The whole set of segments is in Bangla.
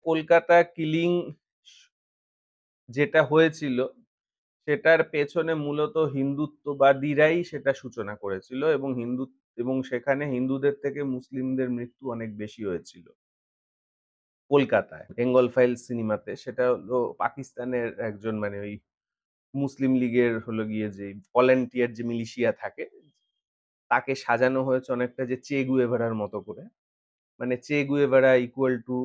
কলকাতা কিলিং যেটা হয়েছিল সেটার পেছনে মূলত হিন্দুত্ববাদীরাই সেটা সূচনা করেছিল এবং সেখানে হিন্দুদের থেকে মুসলিমদের মৃত্যু অনেক বেশি হয়েছিল কলকাতায়। বেঙ্গল ফাইলস সিনেমাতে সেটা হলো পাকিস্তানের একজন মানে ওই মুসলিম লীগের হলো গিয়ে যে ভলান্টিয়ার যে মিলিশিয়া থাকে তাকে সাজানো হয়েছে অনেকটা যে চে গুয়েভারার মতো করে। মানে চে গুয়েভারা ইকুয়াল টু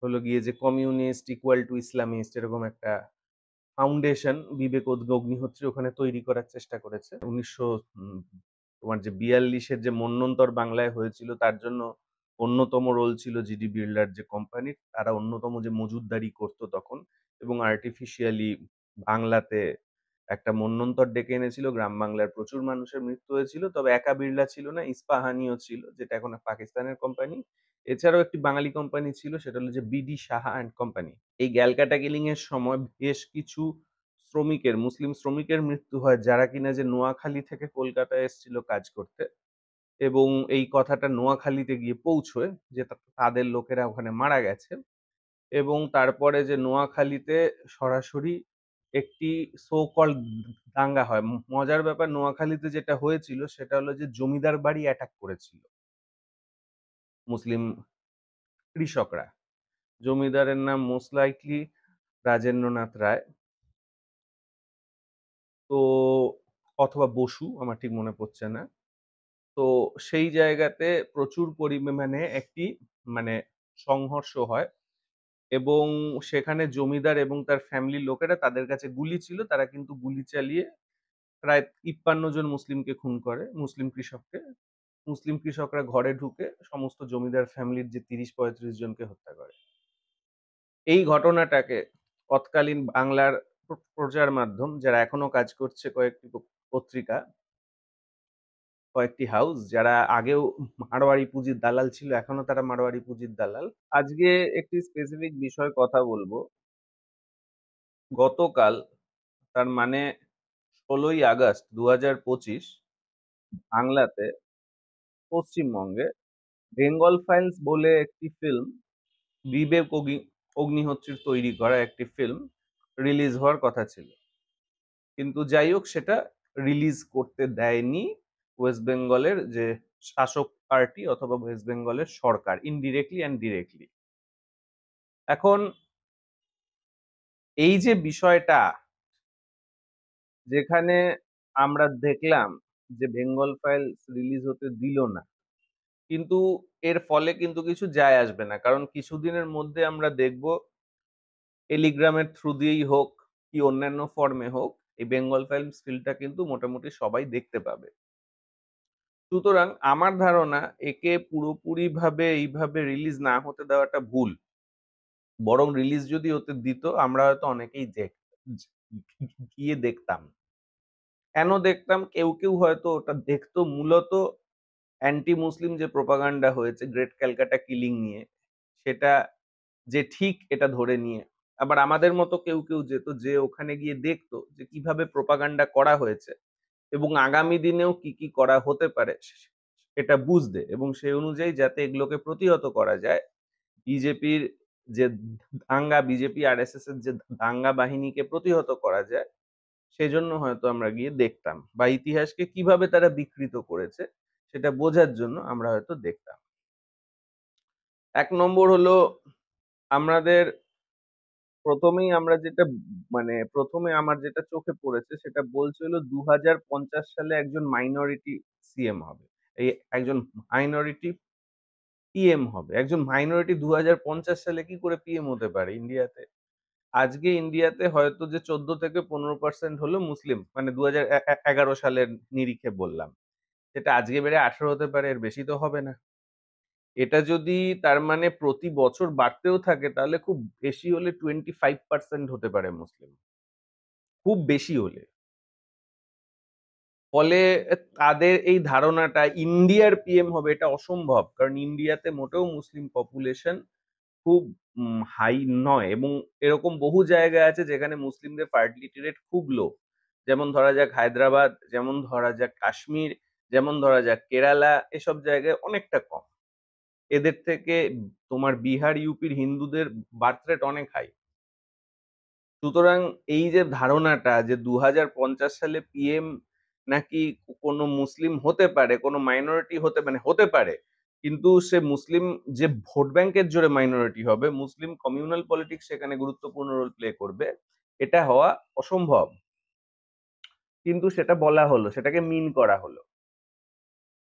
হলো গিয়ে যে কমিউনিস্ট ইকুয়াল টু ইসলামিস্ট এরকম একটা ফাউন্ডেশন বিবেক অগ্নিহোত্রী ওখানে তৈরি করার চেষ্টা করেছে। 1942 এর যে মন্বন্তর বাংলায় হয়েছিল তার জন্য অন্যতম রোল ছিল জিডি বিড়লার যে কোম্পানির। তারা অন্যতম যে মজুতদারি করতো তখন এবং আর্টিফিশিয়ালি বাংলাতে একটা মন্বন্তর ডেকে এনেছিল। গ্রাম বাংলার প্রচুর মানুষের মৃত্যু হয়েছিল। তবে একা বিড়লা ছিল না, ইস্পাহানিও ছিল যেটা এখন পাকিস্তানের কোম্পানি। এছাড়াও একটি বাঙালি কোম্পানি ছিল সেটা হলো যে বিডি সাহা অ্যান্ড কোম্পানি। এই ক্যালকাটা কিলিং এর সময় বেশ কিছু মুসলিম শ্রমিকের মৃত্যু হয় যারা কিনা যে নোয়াখালী থেকে কলকাতায় এসেছিল কাজ করতে এবং এই কথাটা নোয়াখালীতে গিয়ে পৌঁছয় যে তাদের লোকেরা ওখানে মারা গেছে এবং তারপরে যে নোয়াখালীতে সরাসরি একটি সো কল্ড দাঙ্গা হয়। মজার ব্যাপার নোয়াখালীতে যেটা হয়েছিল সেটা হলো যে জমিদার বাড়ি অ্যাটাক করেছিল মুসলিম কৃষকরা। জমিদারের নাম মোস্ট লাইকলি রাজেন্দ্রনাথ রায় তো অথবা বসু, আমার ঠিক মনে পড়ছে না। তো সেই জায়গাতে প্রচুর পরিমাণে একটি মানে সংঘর্ষ হয় এবং সেখানে জমিদার এবং তার ফ্যামিলির লোকেরা তাদের কাছে গুলি ছিল, তারা কিন্তু গুলি চালিয়ে প্রায় ৫৩ জন মুসলিমকে খুন করে, মুসলিম কৃষককে। মুসলিম কৃষকরা ঘরে ঢুকে সমস্ত জমিদার ফ্যামিলির যে ৩০-৩৫ জনকে হত্যা করে। এই ঘটনাটাকে তৎকালীন বাংলার প্রচার মাধ্যম যারা এখনো কাজ করছে কয়েকটি পত্রিকা, কয়েকটি হাউস যারা আগেও মারোয়ারি পুঁজির দালাল ছিল, এখনো তারা মারোয়ারি পুঁজির দালাল। আজকে একটি স্পেসিফিক বিষয় কথা বলবো। গতকাল তার মানে ১৬ই আগস্ট ২০২৫ বাংলাতে পশ্চিমবঙ্গে বেঙ্গল ফাইলস বলে একটি ফিল্ম বিবেক অগ্নিহোত্রীর তৈরি করা একটি ফিল্ম রিলিজ হওয়ার কথা ছিল। কিন্তু যাই হোক সেটা রিলিজ করতে দেয়নি ওয়েস্ট বেঙ্গলের যে শাসক পার্টি অথবা ওয়েস্ট বেঙ্গলের সরকার, ইনডিরেক্টলি অ্যান্ড ডিরেক্টলি। এখন এই যে বিষয়টা যেখানে আমরা দেখলাম যে বেঙ্গল ফাইলস রিলিজ হতে দিল না, কিন্তু এর ফলে কিন্তু কিছু যায় আসবে না, কারণ কিছুদিনের মধ্যে আমরা দেখব টেলিগ্রামের থ্রু দিয়েই হোক কি অন্যান্য ফর্মে হোক এই বেঙ্গল ফাইলস ফিল্মটা কিন্তু মোটামুটি সবাই দেখতে পাবে। সুতরাং আমার ধারণা একে পুরোপুরি ভাবে এইভাবে রিলিজ না হতে দেওয়াটা ভুল। বরং রিলিজ যদি হতে দিত আমরা হয়তো অনেকেই গিয়ে দেখতাম। কেন দেখতাম? কেউ কেউ হয়তো ওটা দেখতো মূলত অ্যান্টি মুসলিম যে প্রোপাগান্ডা হয়েছে গ্রেট ক্যালকাটা কিলিং নিয়ে, সেটা যে ঠিক এটা ধরে নিয়ে। আবার আমাদের মতো কেউ কেউ যেত যে ওখানে গিয়ে দেখতো যে কিভাবে প্রোপাগান্ডা করা হয়েছে এবং আগামী দিনেও কি কি করা হতে পারে সেটা বুঝতে এবং সেই অনুযায়ী যাতে এগুলোকে প্রতিহত করা যায়। বিজেপির যে দাঙ্গা, বিজেপি আরএসএস এর যে দাঙ্গা বাহিনীকে প্রতিহত করা যায় সেজন্য হয়তো আমরা গিয়ে দেখতাম বা ইতিহাসকে কিভাবে তারা বিকৃত করেছে সেটা বোঝার জন্য আমরা হয়তো দেখতাম। ১ নম্বর হলো আমাদের প্রথমে আমার যেটা চোখে পড়েছে সেটা বলছে হলো ২০৫০ সালে একজন মাইনরিটি সিএম হবে। একজন মাইনরিটি পিএম হবে। একজন মাইনরিটি ২০৫০ সালে কি করে পিএম হতে পারে ইন্ডিয়াতে? আজকে ইন্ডিয়াতে হয়তো যে ১৪-১৫% হলো মুসলিম। মানে ২০১১ সালের নিরিখে বললাম। সেটা আজকে বেড়ে ১৮ হতে পারে, এর বেশি তো হবে না। এটা যদি তার মানে প্রতি বছর বাড়তেও থাকে তাহলে খুব বেশি হলে 25% হতে পারে মুসলিম। খুব বেশি হলে। ফলে তাদের এই ধারণাটা ইন্ডিয়ার পিএম হবে এটা অসম্ভব। কারণ ইন্ডিয়াতে মোটেও মুসলিম পপুলেশন খুব হাই নয় এবং এরকম বহু জায়গা আছে যেখানে মুসলিমদের ফার্টিলিটি রেট খুব লো। যেমন ধরা যাক হায়দ্রাবাদ, যেমন ধরা যাক কাশ্মীর, যেমন ধরা যাক কেরালা, এসব জায়গায় অনেকটা কম। এদের থেকে তোমার বিহার, ইউপির হিন্দুদের বার্থ রেট অনেক হাই। সুতরাং এই যে ধারণাটা যে 2050 সালে পিএম নাকি কোনো মুসলিম হতে পারে, কোনো মাইনরিটি হতে পারে। কিন্তু সে মুসলিম যে ভোট ব্যাংকের জোরে মাইনরিটি হবে, মুসলিম কমিউনাল পলিটিক্স সেখানে গুরুত্বপূর্ণ রোল প্লে করবে। এটা হওয়া অসম্ভব। কিন্তু সেটা বলা হলো, সেটাকে মিন করা হলো।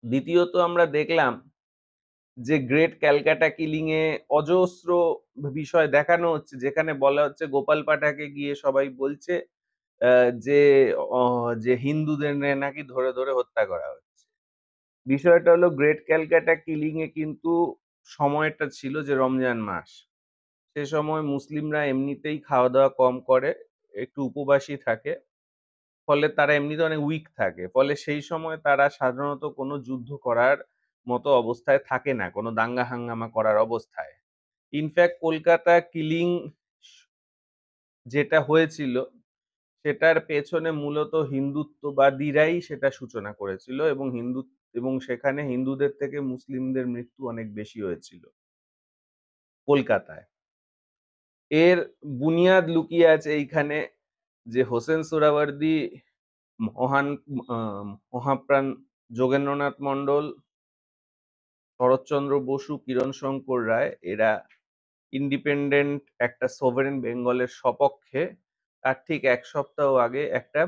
দ্বিতীয়ত আমরা দেখলাম যে গ্রেট ক্যালকাটা কিলিং এ অজস্র বিষয় দেখানো হচ্ছে, যেখানে বলা হচ্ছে গোপাল পাঠাকে গিয়ে সবাই বলছে যে যে হিন্দুদের নাকি ধরে ধরে হত্যা করা হচ্ছে। বিষয়টা হলো গ্রেট ক্যালকাটা কিলিং এ কিন্তু সময়টা ছিল যে রমজান মাস। সে সময় মুসলিমরা এমনিতেই খাওয়া দাওয়া কম করে, একটু উপবাসী থাকে। ফলে তারা এমনিতে অনেক উইক থাকে। ফলে সেই সময় তারা সাধারণত কোনো যুদ্ধ করার মতো অবস্থায় থাকে না, কোনো দাঙ্গা হাঙ্গামা করার অবস্থায়। ইনফ্যাক্ট কলকাতা কিলিং যেটা হয়েছিল সেটার পেছনে মূলত হিন্দুত্ববাদীরাই সেটা সূচনা করেছিল, এবং সেখানে হিন্দুদের থেকে মুসলিমদের মৃত্যু অনেক বেশি হয়েছিল কলকাতায়। এর বুনিয়াদ লুকিয়ে আছে এইখানে যে হোসেন সোহরাওয়ার্দী, মহান মহাপ্রাণ যোগেন্দ্রনাথ মন্ডল, শরৎচন্দ্র বসু, কিরণ শঙ্কর রায় এরা ইন্ডিপেন্ডেন্ট একটা সোভারেন বেঙ্গলের সপক্ষে তার ঠিক ১ সপ্তাহ আগে একটা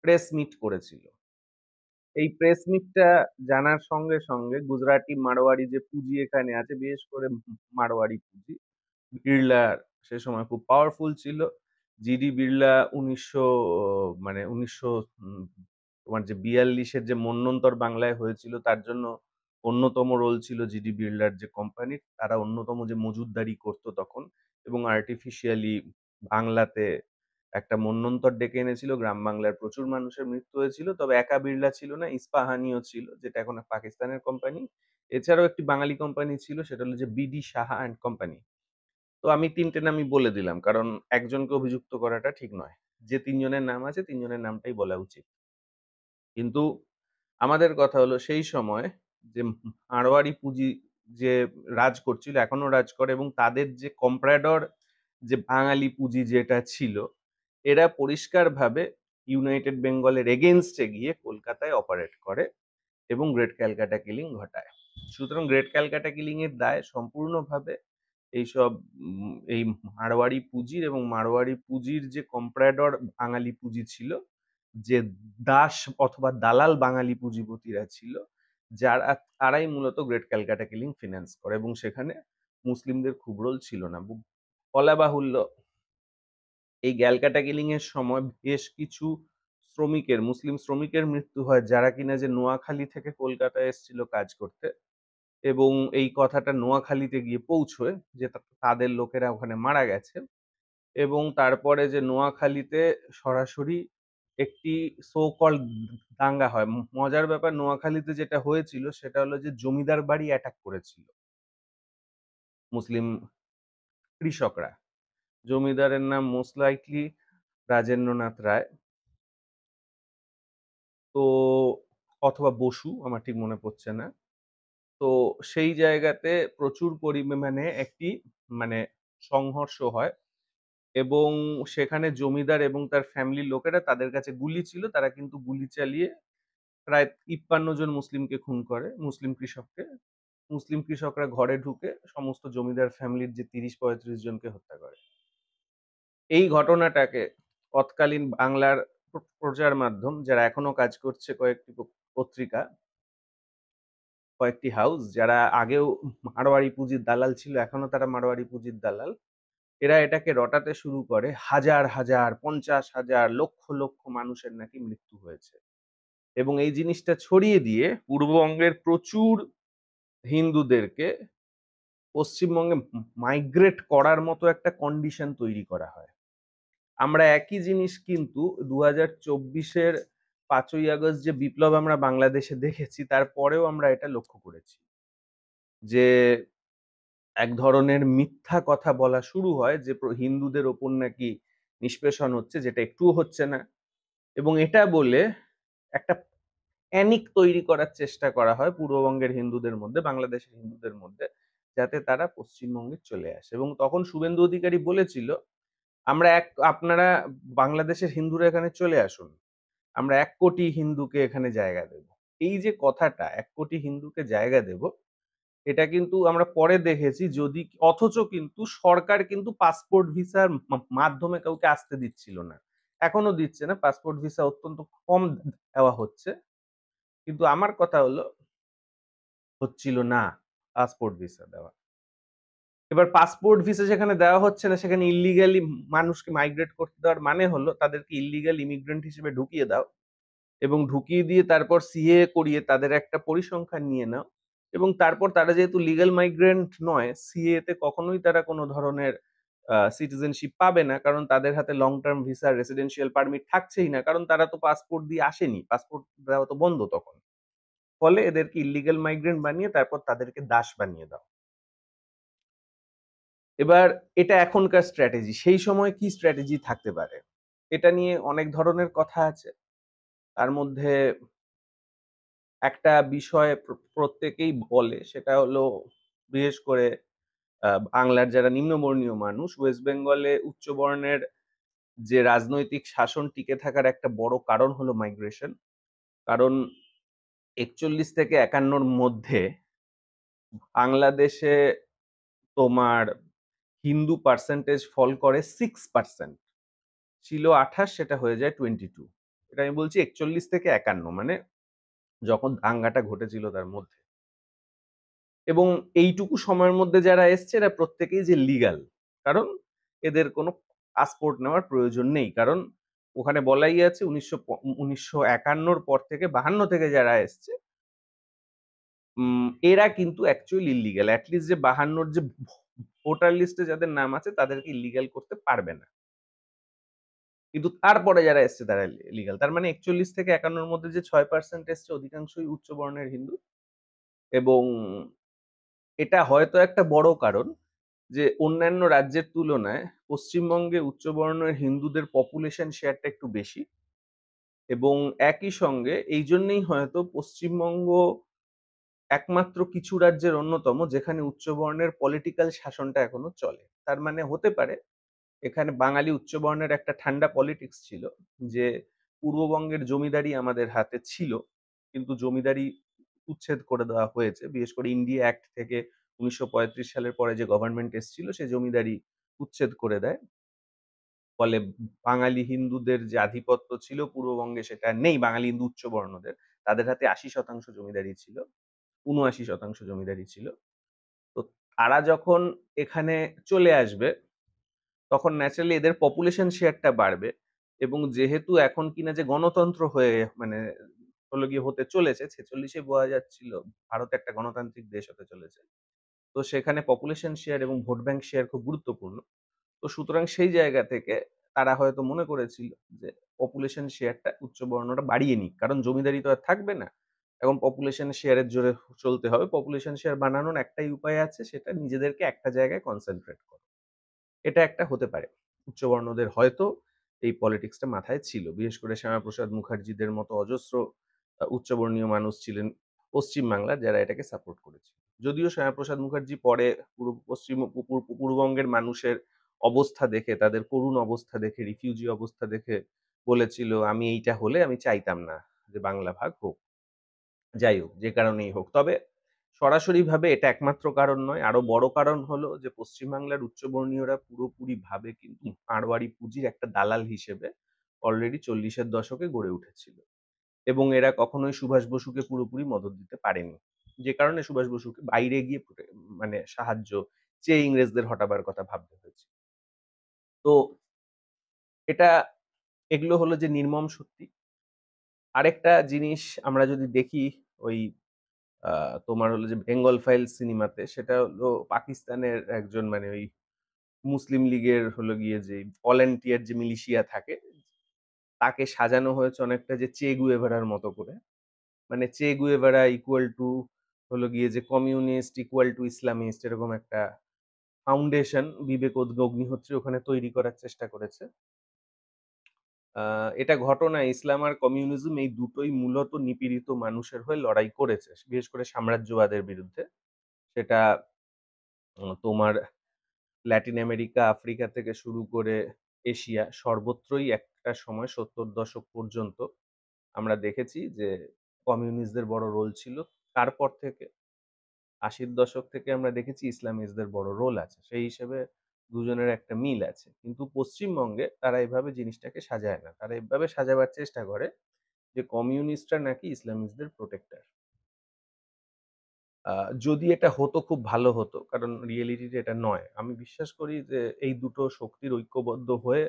প্রেস মিট করেছিল। এই প্রেস মিটটা জানার সঙ্গে সঙ্গে গুজরাটি মারোয়াড়ি যে পুঁজি এখানে আছে, বিশেষ করে মারোয়াড়ি পুঁজি, বিড়লার সে সময় খুব পাওয়ারফুল ছিল। জিডি বিড়লা ১৯০০ তোমার যে ৪২ এর যে মন্বন্তর বাংলায় হয়েছিল তার জন্য অন্যতম রোল ছিল জিডি বিড়লার যে কোম্পানির। তারা অন্যতম যে মজুতদারি করতো তখন, এবং আর্টিফিশিয়ালি বাংলাতে একটা মন্বন্তর ডেকে এনেছিল। গ্রাম বাংলার প্রচুর মানুষের মৃত্যু হয়েছিল। তবে একা বিড়লা ছিল না, ইস্পাহানিও ছিল, যেটা এখন পাকিস্তানের কোম্পানি। এছাড়াও একটি বাঙালি কোম্পানি ছিল, সেটা হলো যে বিডি সাহা অ্যান্ড কোম্পানি। তো আমি ৩ টে নামই বলে দিলাম। কারণ একজনকে অভিযুক্ত করাটা ঠিক নয়। যে ৩ জনের নাম আছে ৩ জনের নামটাই বলা উচিত। কিন্তু আমাদের কথা হলো সেই সময় যে মারওয়াড়ি পুঁজি যে রাজ করছিল, এখনো রাজ করে, এবং তাদের যে কম্প্রাডর যে বাঙালি পুঁজি যেটা ছিল, এরা পরিষ্কারভাবে ইউনাইটেড বেঙ্গলের এগেইনস্ট এ গিয়ে কলকাতায় অপারেট করে এবং গ্রেট ক্যালকাটা কিলিং ঘটায়। সুতরাং গ্রেট ক্যালকাটা কিলিং এর দায় সম্পূর্ণভাবে এইসব এই মারওয়াড়ি পুঁজির, এবং মারওয়াড়ি পুঁজির যে কম্প্রাডর বাঙালি পুঁজি ছিল, যে দাস অথবা দালাল বাঙালি পুঁজিপতিরা ছিল, যারা তারাই মূলত গ্রেট ক্যালকাটা কিলিং ফিন্যান্স করে, এবং সেখানে মুসলিমদের খুব রোল ছিল না। বলা বাহুল্য এই ক্যালকাটা কিলিং এর সময় বেশ কিছু মুসলিম শ্রমিকের মৃত্যু হয়, যারা কিনা যে নোয়াখালী থেকে কলকাতায় এসেছিল কাজ করতে, এবং এই কথাটা নোয়াখালীতে গিয়ে পৌঁছয় যে তাদের লোকেরা ওখানে মারা গেছে। এবং তারপরে যে নোয়াখালীতে সরাসরি একটি সো কল্ড দাঙ্গা হয়। মজার ব্যাপার, নোয়াখালীতে যেটা হয়েছিল সেটা হলো যে জমিদার বাড়ি অ্যাটাক করেছিল মুসলিম কৃষকরা। জমিদারের নাম মোস্ট লাইকলি রাজেন্দ্রনাথ রায়, তো অথবা বসু, আমার ঠিক মনে পড়ছে না। তো সেই জায়গাতে প্রচুর পরিমাণে একটি মানে সংঘর্ষ হয়, এবং সেখানে জমিদার এবং তার ফ্যামিলির লোকেরা, তাদের কাছে গুলি ছিল, তারা কিন্তু গুলি চালিয়ে প্রায় ৫৩ জন মুসলিমকে খুন করে, মুসলিম কৃষককে। মুসলিম কৃষকরা ঘরে ঢুকে সমস্ত জমিদার ফ্যামিলির যে ৩০-৩৫ জনকে হত্যা করে। এই ঘটনাটাকে তৎকালীন বাংলার প্রচার মাধ্যম, যারা এখনো কাজ করছে, কয়েকটি পত্রিকা, কয়েকটি হাউস, যারা আগেও মারোয়াড়ি পুঁজির দালাল ছিল, এখনো তারা মারোয়াড়ি পুঁজির দালাল, এরা এটাকে রটাতে শুরু করে হাজার হাজার, ৫০,০০০, লক্ষ লক্ষ মানুষের নাকি মৃত্যু হয়েছে। এবং এই জিনিসটা ছড়িয়ে দিয়ে পূর্ববঙ্গের প্রচুর হিন্দুদেরকে পশ্চিমবঙ্গে মাইগ্রেট করার মতো একটা কন্ডিশন তৈরি করা হয়। আমরা একই জিনিস কিন্তু ২০২৪-এর ৫ই আগস্ট যে বিপ্লব আমরা বাংলাদেশে দেখেছি, তারপরেও আমরা এটা লক্ষ্য করেছি যে এক ধরনের মিথ্যা কথা বলা শুরু হয় যে হিন্দুদের ওপর নাকি নিষ্পেষণ হচ্ছে, যেটা একটুও হচ্ছে না। এবং এটা বলে একটা প্যানিক তৈরি করার চেষ্টা করা হয় পূর্ববঙ্গের হিন্দুদের মধ্যে, বাংলাদেশের হিন্দুদের মধ্যে, যাতে তারা পশ্চিমবঙ্গে চলে আসে। এবং তখন শুভেন্দু অধিকারী বলেছিল, আপনারা বাংলাদেশের হিন্দুরা এখানে চলে আসুন। আমরা ১ কোটি হিন্দুকে এখানে জায়গা দেব। এই যে কথাটা ১ কোটি হিন্দুকে জায়গা দেব, এটা কিন্তু আমরা পরে দেখেছি, অথচ কিন্তু সরকার কিন্তু পাসপোর্ট ভিসার মাধ্যমে কাউকে আসতে দিচ্ছিল না। এখনো দিচ্ছে না। পাসপোর্ট ভিসা অত্যন্ত কম দেওয়া হচ্ছে। কিন্তু আমার কথা হচ্ছিল না পাসপোর্ট ভিসা দেওয়া। এবার পাসপোর্ট ভিসা যেখানে দেওয়া হচ্ছে না, সেখানে ইল্লিগালি মানুষকে মাইগ্রেট করতে দেওয়ার মানে হলো তাদেরকে ইল্লিগাল ইমিগ্রেন্ট হিসেবে ঢুকিয়ে দাও এবং ঢুকিয়ে দিয়ে তারপর সিএ করিয়ে তাদের একটা পরিসংখ্যান নিয়ে নাও এবং তারপর তারা যেহেতু লিগ্যাল মাইগ্রেন্ট নয়, সিএ তে কখনোই তারা কোনো ধরনের সিটিজেনশিপ পাবে না। কারণ তাদের হাতে long term visa, residential permit থাকছেই না। কারণ তারা তো পাসপোর্ট দিয়ে আসেনি। পাসপোর্ট দেওয়া তো বন্ধ তখন। ফলে এদেরকে ইল্লিগাল মাইগ্রেন্ট বানিয়ে তারপর তাদেরকে দাস বানিয়ে দাও। এবার এটা এখনকার স্ট্র্যাটেজি। সেই সময় কি স্ট্র্যাটেজি থাকতে পারে? এটা নিয়ে অনেক ধরনের কথা আছে। তার মধ্যে একটা বিষয় প্রত্যেকেই বলে, সেটা হলো বিশেষ করে বাংলার যারা নিম্নবর্ণীয় মানুষ, ওয়েস্ট বেঙ্গলে উচ্চ বর্ণের যে রাজনৈতিক শাসন টিকে থাকার একটা বড় কারণ হলো মাইগ্রেশন। কারণ ৪১ থেকে ৫১ র মধ্যে বাংলাদেশে তোমার হিন্দু পার্সেন্টেজ ফল করে 6%। ছিল ২৮, সেটা হয়ে যায় 22। এটা আমি বলছি ৪১ থেকে ৫১, মানে যখন দাঙ্গাটা ঘটেছিল তার মধ্যে। এবং এইটুকু সময়ের মধ্যে যারা এসছে এরা প্রত্যেকেই যে লিগ্যাল। কারণ এদের কোনো পাসপোর্ট নেওয়ার প্রয়োজন নেই। কারণ ওখানে বলাই আছে ১৯৫১ র পর থেকে ৫২ থেকে যারা এসছে এরা কিন্তু অ্যাকচুয়ালি ইল্লিগ্যাল। এট লিস্ট যে ৫২ র যে ভোটার লিস্টে যাদের নাম আছে তাদেরকে ইল্লিগ্যাল করতে পারবে না। কিন্তু তারপরে যারা এসছে তারা লিগ্যাল। তার মানে ৪১ থেকে ৫১ র মধ্যে যে ৬% এসছে অধিকাংশই উচ্চ বর্ণের হিন্দু। এবং এটা হয়তো একটা বড় কারণ যে অন্যান্য রাজ্যের তুলনায় পশ্চিমবঙ্গে উচ্চবর্ণের হিন্দুদের পপুলেশন শেয়ারটা একটু বেশি। এবং একই সঙ্গে এইজন্যেই হয়তো পশ্চিমবঙ্গ একমাত্র কিছু রাজ্যের অন্যতম যেখানে উচ্চবর্ণের পলিটিক্যাল শাসনটা এখনো চলে। তার মানে হতে পারে এখানে বাঙালি উচ্চবর্ণের একটা ঠান্ডা পলিটিক্স ছিল যে পূর্ববঙ্গের জমিদারি আমাদের হাতে ছিল, কিন্তু জমিদারি উচ্ছেদ করে দেওয়া হয়েছে। বিশেষ করে ইন্ডিয়া অ্যাক্ট থেকে ১৯৩৫ সালের পরে যে গভর্নমেন্ট এসছিল সে জমিদারি উচ্ছেদ করে দেয়। ফলে বাঙালি হিন্দুদের যে আধিপত্য ছিল পূর্ববঙ্গে সেটা নেই। বাঙালি হিন্দু উচ্চবর্ণদের তাদের হাতে ৮০% জমিদারি ছিল, ৭৯% জমিদারি ছিল। তো তারা যখন এখানে চলে আসবে তখন ন্যাচারালি এদের পপুলেশন শেয়ারটা বাড়বে। এবং যেহেতু এখন কিনা যে গণতন্ত্র মানে হলো গিয়ে হতে চলেছে, ৪৬ এ বোঝা যাচ্ছিল ভারত একটা গণতান্ত্রিক দেশ হতে চলেছে। তো সেখানে পপুলেশন শেয়ার এবং ভোট ব্যাংক শেয়ার খুব গুরুত্বপূর্ণ। তো সুতরাং সেই জায়গা থেকে তারা হয়তো মনে করেছিল যে পপুলেশন শেয়ারটা উচ্চ বর্ণটা বাড়িয়ে নিক। কারণ জমিদারি তো আর থাকবে না। এখন পপুলেশন শেয়ারের জোরে চলতে হবে। পপুলেশন শেয়ার বানানোর একটাই উপায় আছে, সেটা নিজেদেরকে একটা জায়গায় কনসেনট্রেট করা। এটা একটা হতে পারে। উচ্চবর্ণদের হয়তো এই পলিটিক্সটা মাথায় ছিল। বিশেষ করে শ্যামাপ্রসাদ মুখার্জিদের মতো অজস্র উচ্চবর্ণীয় মানুষ ছিলেন পশ্চিম বাংলার যারা এটাকে সাপোর্ট করেছিল। যদিও শ্যামাপ্রসাদ মুখার্জি পরে পূর্ববঙ্গের মানুষের অবস্থা দেখে, তাদের করুণ অবস্থা দেখে, রিফিউজি অবস্থা দেখে বলেছিল, "আমি এইটা হলে আমি চাইতাম না যে বাংলা ভাগ হোক।" যাই হোক, যে কারণেই হোক। তবে সরাসরিভাবে এটা একমাত্র কারণ নয়। আরো বড় কারণ হলো যে পশ্চিমবাংলার উচ্চবর্ণীয়রা পুরোপুরিভাবে কিন্তু মারওয়াড়ি পুঁজির একটা দালাল হিসেবে অলরেডি ৪০ এর দশকে গড়ে উঠেছিল। এবং এরা কখনোই সুভাষ বসুকে পুরোপুরি মদদ দিতে পারেনি। যে কারণে সুভাষ বসুকে বাইরে গিয়ে মানে সাহায্য চেয়ে ইংরেজদের হটাবার কথা ভাবতে হয়েছে। তো এটা এগুলো হলো যে নির্মম সত্যি। আরেকটা জিনিস আমরা যদি দেখি ওই আ তোমার হলো যে 'বেঙ্গল ফাইলস' সিনেমাতে, সেটা হলো পাকিস্তানের একজন মানে ওই মুসলিম লীগের হলো গিয়ে যে ভলান্টিয়ার যে মিলিশিয়া থাকে, তাকে সাজানো হয়েছে অনেকটা যে চে গুয়েভারার মতো করে। মানে চে গুয়েভারা ইকুয়াল টু হলো গিয়ে যে কমিউনিস্ট ইকুয়াল টু ইসলামিস্ট, এরকম একটা ফাউন্ডেশন বিবেক অগ্নিহোত্রী ওখানে তৈরি করার চেষ্টা করেছে। আ এটা ঘটনা ইসলাম আর কমিউনিজম এই দুটোই মূলত নিপীড়িত মানুষের হয়ে লড়াই করেছে। বিশেষ করে সাম্রাজ্যবাদের বিরুদ্ধে। সেটা তোমার ল্যাটিন আমেরিকা, আফ্রিকা থেকে শুরু করে এশিয়া সর্বত্রই একটা সময় ৭০ দশক পর্যন্ত আমরা দেখেছি যে কমিউনিস্টদের বড় রোল ছিল। তারপর থেকে ৮০ র দশক থেকে আমরা দেখেছি ইসলামিস্টদের বড় রোল আছে। সেই হিসেবে দুজনের একটা মিল আছে। কিন্তু পশ্চিমবঙ্গে তারা এভাবে জিনিসটাকে সাজায় না। তারা এভাবে সাজাবার চেষ্টা করে যে কমিউনিস্টরা নাকি ইসলামিস্টদের প্রোটেক্টর। আ যদি এটা হতো খুব ভালো হতো। কারণ রিয়েলিটিতে এটা নয়। আমি বিশ্বাস করি যে এই দুটো শক্তির ঐক্যবদ্ধ হয়ে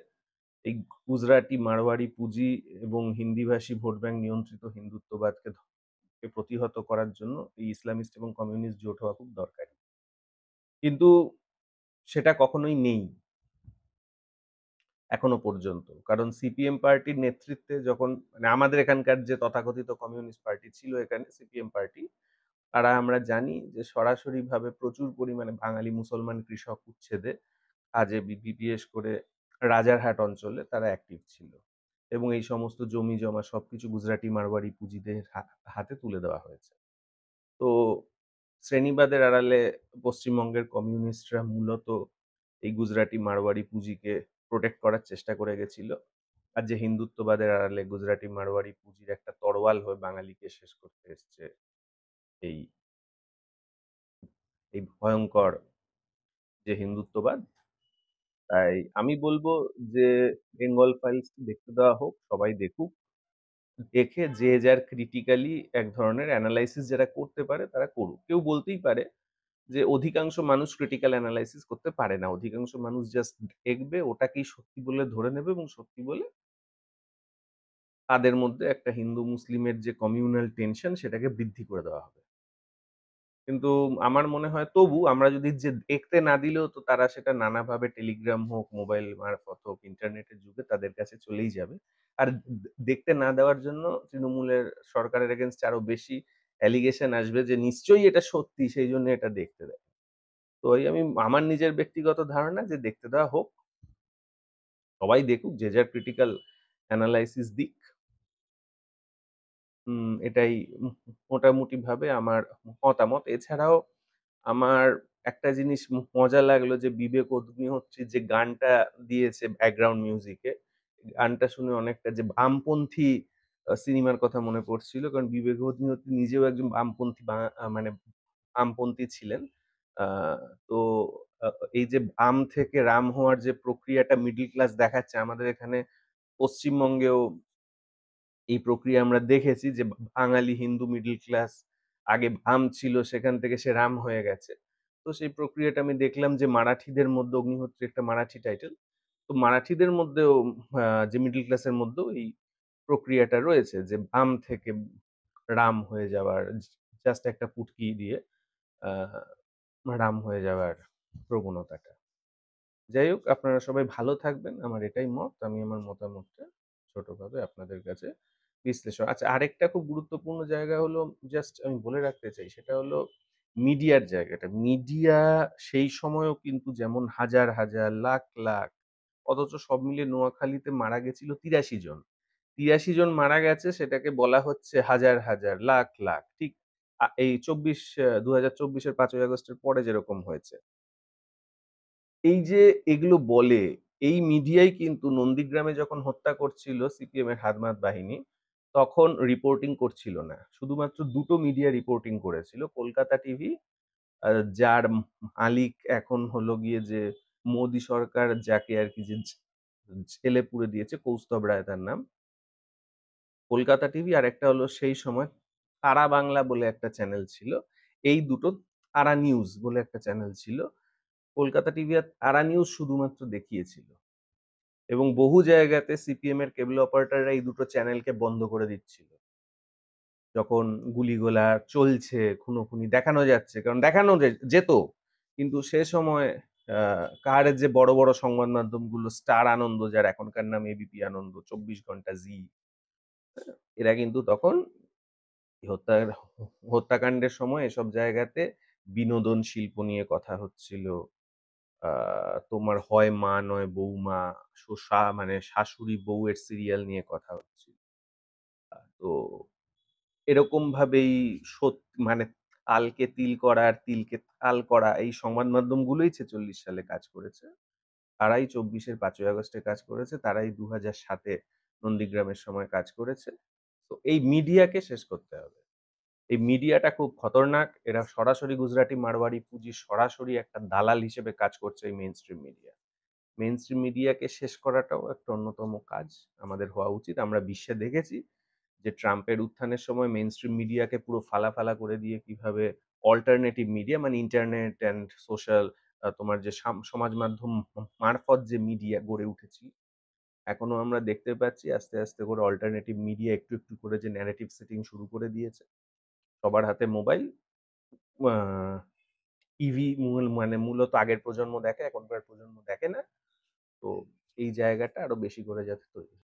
এই গুজরাটি, মারওয়াড়ি পুঁজি এবং হিন্দিভাষী ভোট ব্যাংক নিয়ন্ত্রিত হিন্দুত্ববাদকে কে প্রতিহত করার জন্য এই ইসলামিস্ট এবং কমিউনিস্ট জোট হওয়া খুব দরকারি। কিন্তু সেটা কখনোই নেই এখনো পর্যন্ত। কারণ সিপিএম পার্টির নেতৃত্বে যখন মানে আমাদের এখানকার যে তথাকথিত কমিউনিস্ট পার্টি ছিল এখানে সিপিএম পার্টি, তারা আমরা জানি যে সরাসরিভাবে প্রচুর পরিমাণে বাঙালি মুসলমান কৃষক উচ্ছেদে কাজে বিশেষ করে রাজারহাট অঞ্চলে তারা অ্যাক্টিভ ছিল। এবং এই সমস্ত জমি-জমা সবকিছু গুজরাটি, মারওয়াড়ি পুঁজিদের হাতে তুলে দেওয়া হয়েছে। তো শ্রেণীবাদের আড়ালে পশ্চিমবঙ্গের কমিউনিস্টরা মূলত এই গুজরাটি, মারওয়াড়ি পুঁজিকে প্রোটেক্ট করার চেষ্টা করে গেছিল। আর যে হিন্দুত্ববাদের আড়ালে গুজরাটি, মারওয়াড়ি পুঁজির একটা তরোয়াল হয়ে বাঙালিকে শেষ করতে এসছে এই এই ভয়ঙ্কর যে হিন্দুত্ববাদ। তাই আমি বলব যে বেঙ্গল ফাইলস দেখতে দেওয়া হোক, সবাই দেখুক। দেখে যে যার ক্রিটিক্যালি এক ধরনের এনালাইসিস যারা করতে পারে তারা করুক। কেউ বলতেই পারে যে অধিকাংশ মানুষ ক্রিটিক্যাল এনালাইসিস করতে পারে না। অধিকাংশ মানুষ জাস্ট দেখবে ওটাকেই সত্যি বলে ধরে নেবে এবং সত্যি বলে তাদের মধ্যে একটা হিন্দু মুসলিমের যে কমিউনাল টেনশন সেটাকে বৃদ্ধি করে দেওয়া হবে। কিন্তু আমার মনে হয় তবু আমরা যদি যে দেখতে না দিলেও তো তারা সেটা নানাভাবে টেলিগ্রাম হোক, মোবাইল মারফত হোক, ইন্টারনেটের যুগে তাদের কাছে চলেই যাবে। আর দেখতে না দেওয়ার জন্য তৃণমূলের সরকারের এগেইনস্ট আরো বেশি অ্যালিগেশন আসবে যে নিশ্চয়ই এটা সত্যি সেইজন্য এটা দেখতে দেয়। তো এই আমি আমার নিজের ব্যক্তিগত ধারণা যে দেখতে দেওয়া হোক। সবাই দেখুক যে যার ক্রিটিক্যাল অ্যানালাইসিস দিক। এটাই মোটামুটিভাবে আমার মতামত। এছাড়াও আমার একটা জিনিস মজা লাগলো যে বিবেক অগ্নিহোত্রী যে গানটা দিয়েছে ব্যাকগ্রাউন্ড মিউজিকে, গানটা শুনে অনেকটা যে বামপন্থী সিনেমার কথা মনে পড়ছিল। কারণ বিবেক অগ্নিহোত্রী নিজেও একজন বামপন্থী মানে বামপন্থী ছিলেন। আ তো আ এই যে বাম থেকে রাম হওয়ার যে প্রক্রিয়াটা মিডল ক্লাস দেখাচ্ছে আমাদের এখানে পশ্চিমবঙ্গেও এই প্রক্রিয়া আমরা দেখেছি যে বাঙালি হিন্দু মিডল ক্লাস আগে বাম ছিল সেখান থেকে সে রাম হয়ে গেছে। তো সেই প্রক্রিয়াটা আমি দেখলাম যে মারাঠিদের মধ্যে অগ্নিহোত্রী একটা মারাঠি টাইটেল। তো মারাঠিদের মধ্যেও যে মিডল ক্লাসের মধ্যেও এই প্রক্রিয়াটা রয়েছে যে বাম থেকে রাম হয়ে যাওয়ার জাস্ট একটা পুটকি দিয়ে আ রাম হয়ে যাওয়ার প্রবণতাটা। যাই হোক আপনারা সবাই ভালো থাকবেন। আমার এটাই মত। আমি আমার মতামতটা ছোটভাবে আপনাদের কাছে আচ্ছা আরেকটা খুব গুরুত্বপূর্ণ জায়গা হলো জাস্ট আমি বলে রাখতে চাই সেটা হলো মিডিয়ার জায়গাটা। মিডিয়া সেই সময়েও কিন্তু যেমন হাজার, হাজার, লাখ, লাখ অথচ সব মিলিয়ে নোয়াখালীতে মারা গেছিল ৮৩ জন। ৮৩ জন মারা গেছে সেটাকে বলা হচ্ছে হাজার, হাজার, লাখ, লাখ। ঠিক এই ২০২৪ এর ৫ই আগস্টের পরে যেরকম হয়েছে। এই যে এগুলো বলে, এই মিডিয়াই কিন্তু নন্দীগ্রামে যখন হত্যা করছিল সিপিএম এর হাদমাত বাহিনী, তখন রিপোর্টিং করছিল না। শুধুমাত্র ২ টো মিডিয়া রিপোর্টিং করেছিল। কলকাতা টিভি যার মালিক এখন হলো গিয়ে যে মোদি সরকার যাকে আরকি যে জেলে পুরে দিয়েছে, কৌস্তব রায় তার নাম। কলকাতা টিভি আরেকটা হলো সেই সময় তারা বাংলা বলে একটা চ্যানেল ছিল। এই দুটো তারা নিউজ বলে একটা চ্যানেল ছিল। কলকাতা টিভি আর তারা নিউজ শুধুমাত্র দেখিয়েছিল। এবং বহু জায়গাতে সিপিএম এর কেবল অপারেটররা এই দুটো চ্যানেলকে বন্ধ করে দিচ্ছিল। যখন গুলিগোলা চলছে, খুনোখুনি দেখানো যাচ্ছে। কারণ দেখানো যেত। কিন্তু সে সময় আ কার যে বড়, বড় সংবাদ মাধ্যমগুলো স্টার আনন্দ যার এখনকার নাম এবিপি আনন্দ, ২৪ ঘন্টা জি, এরা কিন্তু তখন হত্যার হত্যাকাণ্ডের সময় এসব জায়গাতে বিনোদন শিল্প নিয়ে কথা হচ্ছিল। আ তোমার হয় মা নয় বৌমা, মানে শাশুড়ি বউয়ের সিরিয়াল নিয়ে কথা হচ্ছিল। তো এরকম ভাবেই মানে তালকে তিল করা আর তিলকে তাল করা এই সংবাদ মাধ্যমগুলোই ৪৬ সালে কাজ করেছে। তারাই ২৪ এর ৫ই আগস্টে কাজ করেছে। তারাই ২০০৭ এ নন্দীগ্রামের সময় কাজ করেছে। তো এই মিডিয়াকে শেষ করতে হবে। এই মিডিয়াটা খুব খতরনাক। এরা সরাসরি গুজরাটি মারওয়াড়ি পুঁজির সরাসরি একটা দালাল হিসেবে কাজ করছে এই মেইনস্ট্রিম মিডিয়া। মেইনস্ট্রিম মিডিয়াকে শেষ করাটাও একটা অন্যতম কাজ আমাদের হওয়া উচিত। আমরা বিশ্বে দেখেছি যে ট্রাম্পের উত্থানের সময় মেইনস্ট্রিম মিডিয়াকে পুরো ফালা করে দিয়ে কিভাবে অল্টারনেটিভ মিডিয়া মানে ইন্টারনেট অ্যান্ড সোশ্যাল তোমার যে সমাজ মাধ্যম মারফত যে মিডিয়া গড়ে উঠেছিল, এখনো আমরা দেখতে পাচ্ছি আস্তে করে অল্টারনেটিভ মিডিয়া একটু করে যে ন্যারেটিভ সেটিং শুরু করে দিয়েছে। সবার হাতে মোবাইল। আ টিভি মানে মূলত আগের প্রজন্ম দেখে, এখনকার প্রজন্ম দেখে না। তো এই জায়গাটা আরো বেশি করে যাতে তৈরি হয়।